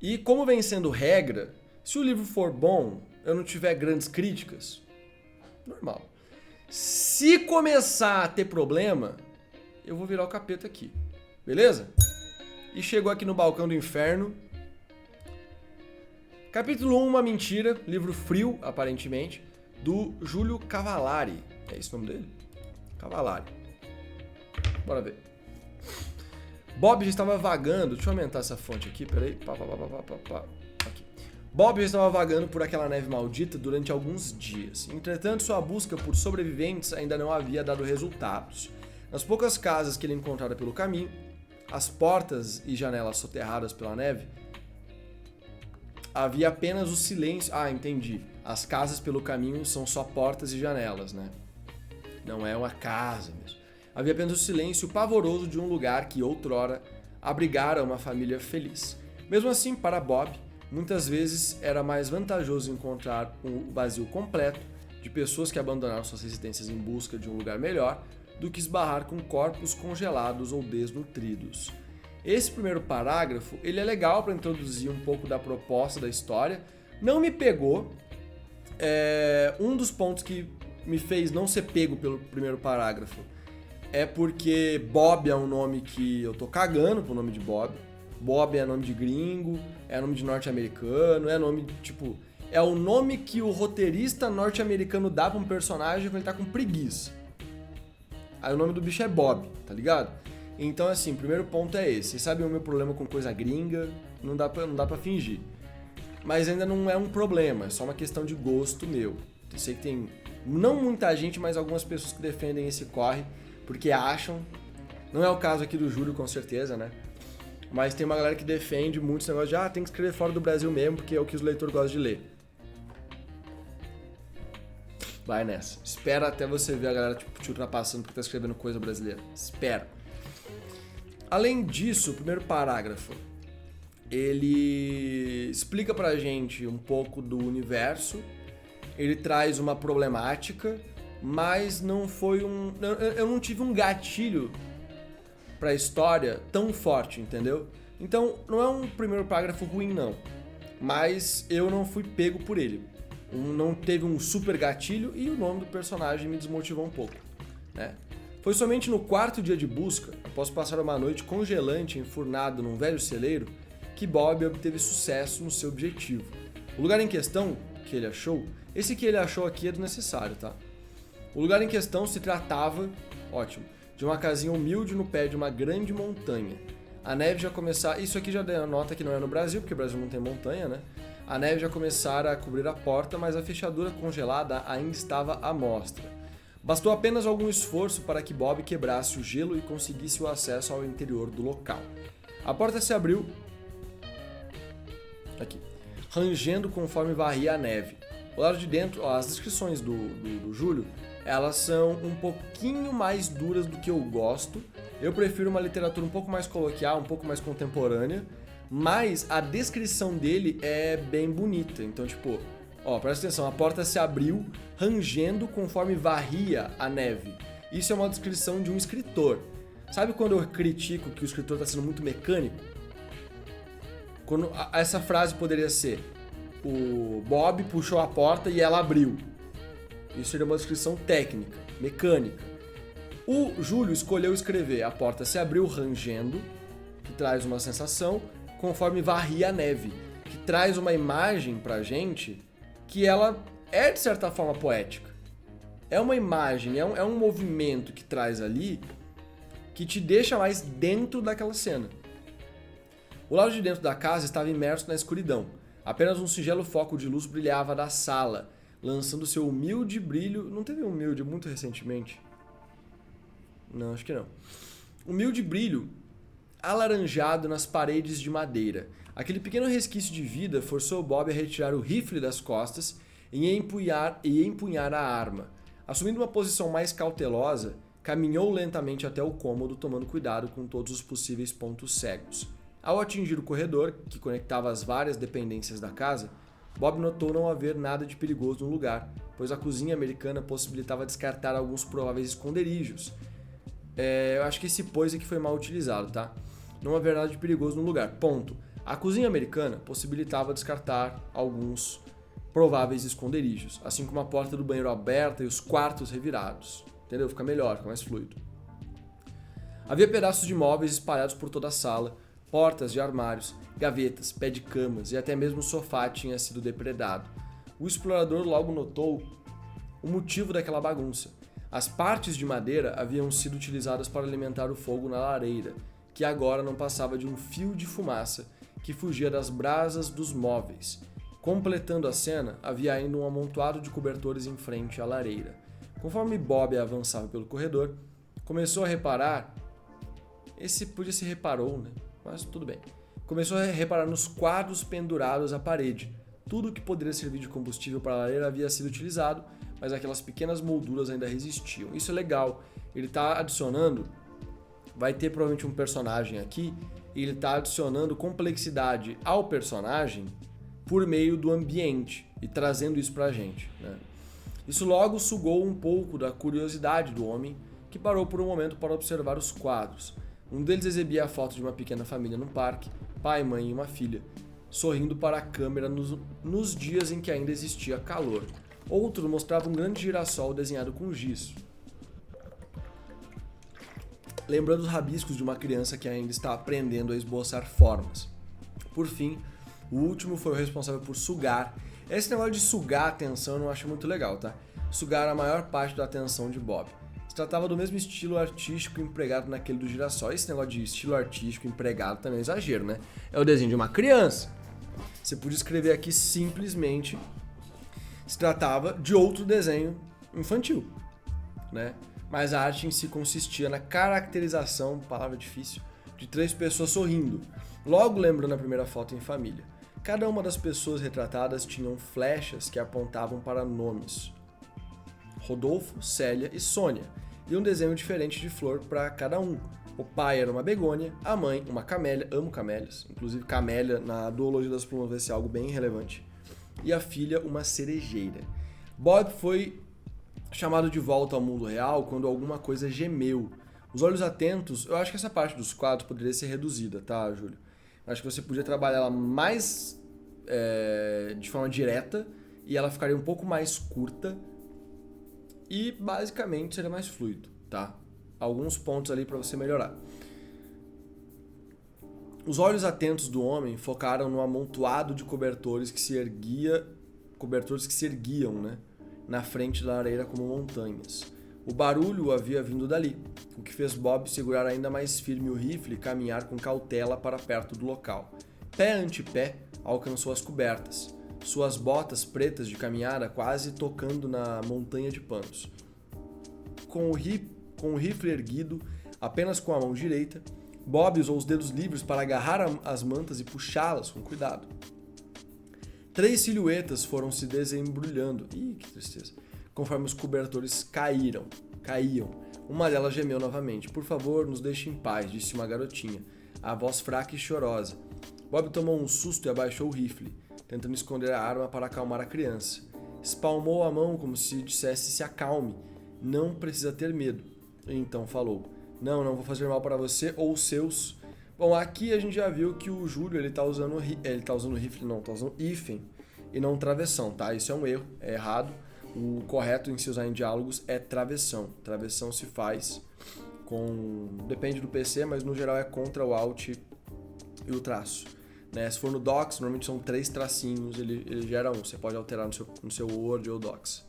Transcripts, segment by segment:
E como vem sendo regra, se o livro for bom, eu não tiver grandes críticas, normal. Se começar a ter problema, eu vou virar o capeta aqui, beleza? E chegou aqui no Balcão do Inferno. Capítulo 1, Uma Mentira, livro frio, aparentemente, do Júlio Cavallari. É esse o nome dele? Cavallari. Bora ver. Bob já estava vagando, deixa eu aumentar essa fonte aqui, peraí. Aqui. Bob já estava vagando por aquela neve maldita durante alguns dias. Entretanto, sua busca por sobreviventes ainda não havia dado resultados. Nas poucas casas que ele encontrara pelo caminho, as portas e janelas soterradas pela neve, havia apenas o silêncio... Ah, entendi. As casas pelo caminho são só portas e janelas, né? Não é uma casa mesmo. Havia apenas o silêncio pavoroso de um lugar que outrora abrigara uma família feliz. Mesmo assim, para Bob, muitas vezes era mais vantajoso encontrar um vazio completo de pessoas que abandonaram suas residências em busca de um lugar melhor do que esbarrar com corpos congelados ou desnutridos. Esse primeiro parágrafo, ele é legal para introduzir um pouco da proposta da história. Não me pegou. Um dos pontos que me fez não ser pego pelo primeiro parágrafo é porque Bob é um nome que eu tô cagando pro nome de Bob. Bob é nome de gringo, é nome de norte-americano, é nome de, tipo... É o nome que o roteirista norte-americano dá pra um personagem quando ele tá com preguiça. Aí o nome do bicho é Bob, tá ligado? Então, assim, o primeiro ponto é esse. Vocês sabem o meu problema com coisa gringa, não dá pra fingir. Mas ainda não é um problema, é só uma questão de gosto meu. Eu sei que tem, não muita gente, mas algumas pessoas que defendem esse corre, porque acham... Não é o caso aqui do Júlio, com certeza, né? Mas tem uma galera que defende muito esse negócio de tem que escrever fora do Brasil mesmo, porque é o que os leitores gostam de ler. Vai nessa. Espera até você ver a galera te ultrapassando porque tá escrevendo coisa brasileira. Espera. Além disso, o primeiro parágrafo, ele explica pra gente um pouco do universo, ele traz uma problemática, mas não foi eu não tive um gatilho pra história tão forte, entendeu? Então, não é um primeiro parágrafo ruim, não. Mas eu não fui pego por ele. Não teve um super gatilho e o nome do personagem me desmotivou um pouco, né? Foi somente no quarto dia de busca, após passar uma noite congelante enfurnado num velho celeiro, que Bob obteve sucesso no seu objetivo. O lugar em questão que ele achou, esse que ele achou aqui é desnecessário, tá? O lugar em questão se tratava, ótimo, de uma casinha humilde no pé de uma grande montanha. A neve já começara... Isso aqui já denota que não é no Brasil, porque o Brasil não tem montanha, né? A neve já começara a cobrir a porta, mas a fechadura congelada ainda estava à mostra. Bastou apenas algum esforço para que Bob quebrasse o gelo e conseguisse o acesso ao interior do local. A porta se abriu, aqui, rangendo conforme varria a neve. O lado de dentro, as descrições do Júlio, elas são um pouquinho mais duras do que eu gosto. Eu prefiro uma literatura um pouco mais coloquial, um pouco mais contemporânea, mas a descrição dele é bem bonita. Então, tipo, presta atenção, a porta se abriu rangendo conforme varria a neve. Isso é uma descrição de um escritor. Sabe quando eu critico que o escritor está sendo muito mecânico? Quando essa frase poderia ser: o Bob puxou a porta e ela abriu. Isso seria uma descrição técnica, mecânica. O Júlio escolheu escrever: a porta se abriu rangendo, que traz uma sensação, conforme varria a neve, que traz uma imagem pra gente que ela é de certa forma poética. É uma imagem, é um movimento que traz ali que te deixa mais dentro daquela cena. O lado de dentro da casa estava imerso na escuridão. Apenas um singelo foco de luz brilhava da sala, lançando seu humilde brilho... Não teve humilde muito recentemente? Não, acho que não. Humilde brilho alaranjado nas paredes de madeira. Aquele pequeno resquício de vida forçou Bob a retirar o rifle das costas e empunhar a arma. Assumindo uma posição mais cautelosa, caminhou lentamente até o cômodo, tomando cuidado com todos os possíveis pontos cegos. Ao atingir o corredor, que conectava as várias dependências da casa, Bob notou não haver nada de perigoso no lugar, pois a cozinha americana possibilitava descartar alguns prováveis esconderijos. Eu acho que esse pois aqui foi mal utilizado, tá? Não haver nada de perigoso no lugar, ponto. A cozinha americana possibilitava descartar alguns prováveis esconderijos, assim como a porta do banheiro aberta e os quartos revirados. Entendeu? Fica melhor, fica mais fluido. Havia pedaços de móveis espalhados por toda a sala, portas de armários, gavetas, pé de camas e até mesmo o sofá tinha sido depredado. O explorador logo notou o motivo daquela bagunça. As partes de madeira haviam sido utilizadas para alimentar o fogo na lareira, que agora não passava de um fio de fumaça que fugia das brasas dos móveis. Completando a cena, havia ainda um amontoado de cobertores em frente à lareira. Conforme Bob avançava pelo corredor, começou a reparar... Esse podia ser reparou, né? Mas tudo bem. Começou a reparar nos quadros pendurados à parede. Tudo que poderia servir de combustível para a lareira havia sido utilizado, mas aquelas pequenas molduras ainda resistiam. Isso é legal. Ele está adicionando... Vai ter provavelmente um personagem aqui, e ele está adicionando complexidade ao personagem por meio do ambiente e trazendo isso pra gente, né? Isso logo sugou um pouco da curiosidade do homem, que parou por um momento para observar os quadros. Um deles exibia a foto de uma pequena família num parque, pai, mãe e uma filha, sorrindo para a câmera nos dias em que ainda existia calor. Outro mostrava um grande girassol desenhado com giz, lembrando os rabiscos de uma criança que ainda está aprendendo a esboçar formas. Por fim, o último foi o responsável por sugar. Esse negócio de sugar a atenção eu não acho muito legal, tá? Sugar a maior parte da atenção de Bob. Se tratava do mesmo estilo artístico empregado naquele do girassol. Esse negócio de estilo artístico empregado também é exagero, né? É o desenho de uma criança. Você podia escrever aqui simplesmente se tratava de outro desenho infantil, né? Mas a arte em si consistia na caracterização, palavra difícil, de 3 pessoas sorrindo, logo lembrando a primeira foto em família. Cada uma das pessoas retratadas tinham flechas que apontavam para nomes: Rodolfo, Célia e Sônia, e um desenho diferente de flor para cada um. O pai era uma begônia, a mãe uma camélia, amo camélias, inclusive camélia na duologia das plumas vai ser algo bem relevante, e a filha uma cerejeira. Bob foi chamado de volta ao mundo real quando alguma coisa gemeu. Os olhos atentos, eu acho que essa parte dos quadros poderia ser reduzida, tá, Júlio? Acho que você podia trabalhar ela mais de forma direta e ela ficaria um pouco mais curta e basicamente seria mais fluido, tá? Alguns pontos ali para você melhorar. Os olhos atentos do homem focaram no amontoado de cobertores que se erguiam, né, na frente da lareira como montanhas. O barulho havia vindo dali, o que fez Bob segurar ainda mais firme o rifle e caminhar com cautela para perto do local. Pé ante pé, alcançou as cobertas, suas botas pretas de caminhada quase tocando na montanha de panos. Com o rifle erguido, apenas com a mão direita, Bob usou os dedos livres para agarrar as mantas e puxá-las com cuidado. 3 silhuetas foram se desembrulhando, que tristeza, conforme os cobertores caíam. Uma delas gemeu novamente. Por favor, nos deixe em paz, disse uma garotinha, a voz fraca e chorosa. Bob tomou um susto e abaixou o rifle, tentando esconder a arma para acalmar a criança. Espalmou a mão como se dissesse se acalme, não precisa ter medo. E então falou, não vou fazer mal para você ou os seus... Bom, aqui a gente já viu que o Júlio ele tá usando rifle, não, tá usando hífen e não travessão, tá? Isso é um erro, é errado. O correto em se usar em diálogos é travessão. Travessão se faz com... Depende do PC, mas no geral é contra o Alt e o traço, né? Se for no Docs, normalmente são 3 tracinhos, ele gera 1. Você pode alterar no seu Word ou Docs.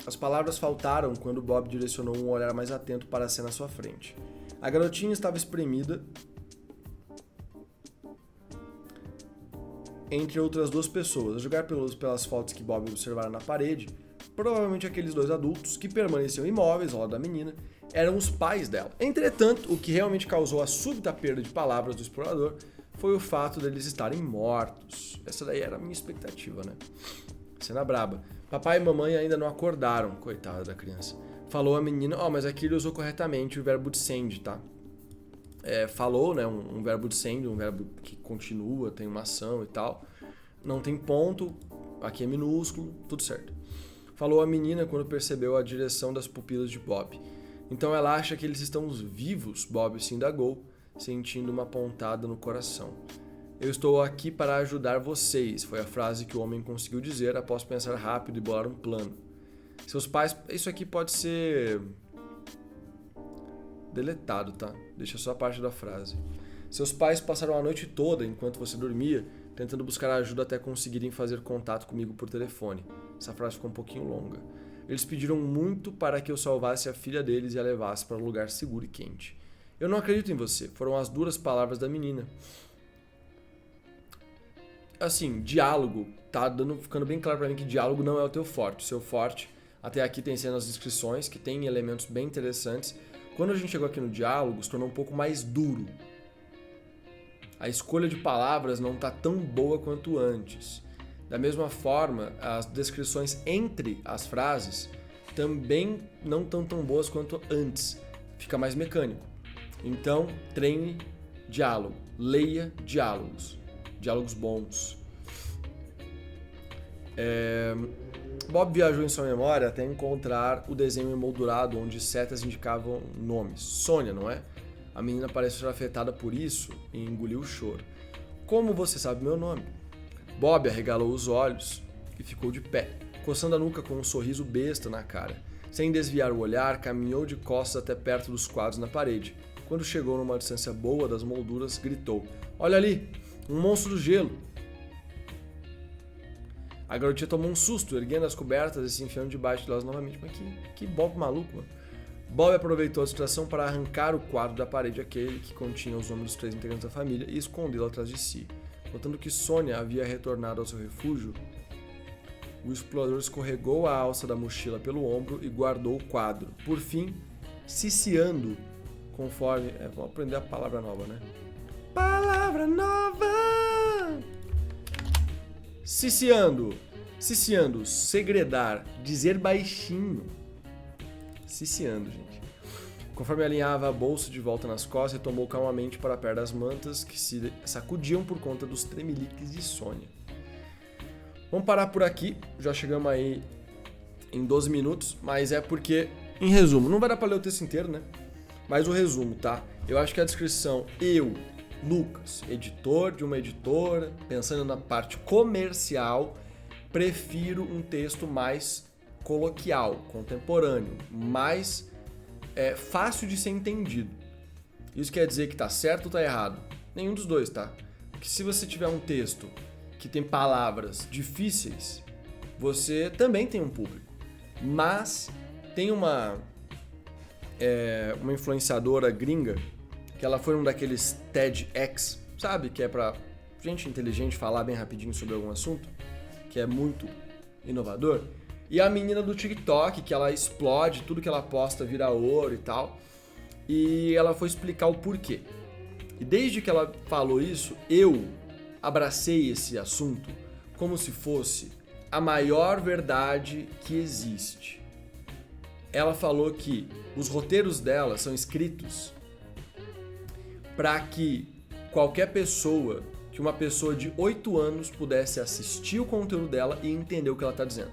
As palavras faltaram quando Bob direcionou um olhar mais atento para a cena à sua frente. A garotinha estava espremida entre outras 2 pessoas. A julgar pelas fotos que Bob observara na parede, provavelmente aqueles 2 adultos que permaneciam imóveis ao lado da menina eram os pais dela. Entretanto, o que realmente causou a súbita perda de palavras do explorador foi o fato deles estarem mortos. Essa daí era a minha expectativa, né? Cena braba. Papai e mamãe ainda não acordaram, coitada da criança. Falou a menina, mas aqui ele usou corretamente o verbo descend, tá? Falou, né, um verbo descend, um verbo que continua, tem uma ação e tal. Não tem ponto, aqui é minúsculo, tudo certo. Falou a menina quando percebeu a direção das pupilas de Bob. Então ela acha que eles estão vivos, Bob se indagou, sentindo uma pontada no coração. Eu estou aqui para ajudar vocês, foi a frase que o homem conseguiu dizer após pensar rápido e bolar um plano. Seus pais... Isso aqui pode ser deletado, tá? Deixa só a parte da frase. Seus pais passaram a noite toda, enquanto você dormia, tentando buscar ajuda até conseguirem fazer contato comigo por telefone. Essa frase ficou um pouquinho longa. Eles pediram muito para que eu salvasse a filha deles e a levasse para um lugar seguro e quente. Eu não acredito em você, foram as duras palavras da menina. Assim, diálogo, tá ficando bem claro pra mim que diálogo não é o teu forte. O seu forte, até aqui tem sendo as descrições, que tem elementos bem interessantes. Quando a gente chegou aqui no diálogo, se tornou um pouco mais duro. A escolha de palavras não tá tão boa quanto antes. Da mesma forma, as descrições entre as frases também não estão tão boas quanto antes. Fica mais mecânico. Então, treine diálogo, leia diálogos. Diálogos bons. Bob viajou em sua memória até encontrar o desenho emoldurado onde setas indicavam nomes. Sônia, não é? A menina parece ser afetada por isso e engoliu o choro. Como você sabe meu nome? Bob arregalou os olhos e ficou de pé, coçando a nuca com um sorriso besta na cara. Sem desviar o olhar, caminhou de costas até perto dos quadros na parede. Quando chegou numa distância boa das molduras, gritou: "Olha ali! Um monstro do gelo!" A garotinha tomou um susto, erguendo as cobertas e se enfiando debaixo delas novamente. Mas que Bob maluco, mano. Bob aproveitou a situação para arrancar o quadro da parede, aquele que continha os nomes dos 3 integrantes da família, e escondê-lo atrás de si. Notando que Sônia havia retornado ao seu refúgio, o explorador escorregou a alça da mochila pelo ombro e guardou o quadro. Por fim, ciciando, conforme... vamos aprender a palavra nova, né? Palavra nova! Ciciando, segredar, dizer baixinho. Ciciando, gente. Conforme alinhava a bolsa de volta nas costas, retomou calmamente para perto das mantas que se sacudiam por conta dos tremeliques de Sônia. Vamos parar por aqui, já chegamos aí em 12 minutos, mas é porque, em resumo, não vai dar para ler o texto inteiro, né? Mas o resumo, tá? Eu acho que a descrição, Lucas, editor de uma editora, pensando na parte comercial, prefiro um texto mais coloquial, contemporâneo, mais fácil de ser entendido. Isso quer dizer que tá certo ou tá errado? Nenhum dos dois, tá? Porque se você tiver um texto que tem palavras difíceis, você também tem um público. Mas tem uma influenciadora gringa que ela foi um daqueles TEDx, sabe? Que é pra gente inteligente falar bem rapidinho sobre algum assunto, que é muito inovador. E a menina do TikTok, que ela explode, tudo que ela posta vira ouro e tal. E ela foi explicar o porquê. E desde que ela falou isso, eu abracei esse assunto como se fosse a maior verdade que existe. Ela falou que os roteiros dela são escritos para que qualquer pessoa, que uma pessoa de 8 anos pudesse assistir o conteúdo dela e entender o que ela está dizendo.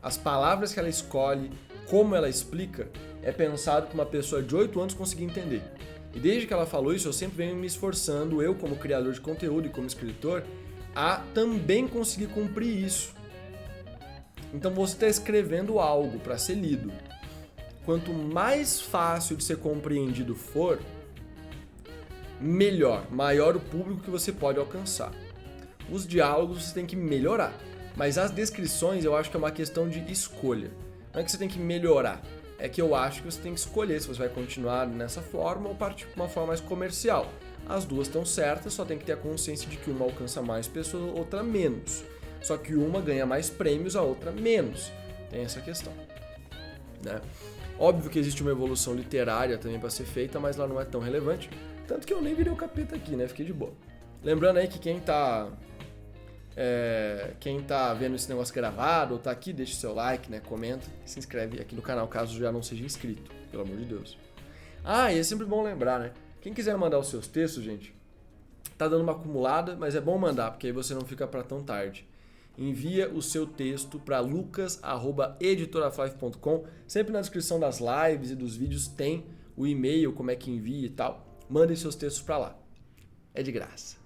As palavras que ela escolhe, como ela explica, é pensado para uma pessoa de 8 anos conseguir entender. E desde que ela falou isso, eu sempre venho me esforçando, eu como criador de conteúdo e como escritor, a também conseguir cumprir isso. Então você está escrevendo algo para ser lido. Quanto mais fácil de ser compreendido for, melhor, maior o público que você pode alcançar. Os diálogos você tem que melhorar, mas as descrições eu acho que é uma questão de escolha. Não é que você tem que melhorar, é que eu acho que você tem que escolher se você vai continuar nessa forma ou partir para uma forma mais comercial. As duas estão certas, só tem que ter a consciência de que uma alcança mais pessoas, outra menos. Só que uma ganha mais prêmios, a outra menos. Tem essa questão, né? Óbvio que existe uma evolução literária também para ser feita, mas lá não é tão relevante. Tanto que eu nem virei o capeta aqui, né? Fiquei de boa. Lembrando aí que quem tá vendo esse negócio gravado ou tá aqui, deixa o seu like, né? Comenta, se inscreve aqui no canal caso já não seja inscrito, pelo amor de Deus. Ah, e é sempre bom lembrar, né? Quem quiser mandar os seus textos, gente, tá dando uma acumulada, mas é bom mandar, porque aí você não fica para tão tarde. Envia o seu texto para lucas@editoraflive.com. Sempre na descrição das lives e dos vídeos tem o e-mail, como é que envia e tal. Mandem seus textos para lá. É de graça.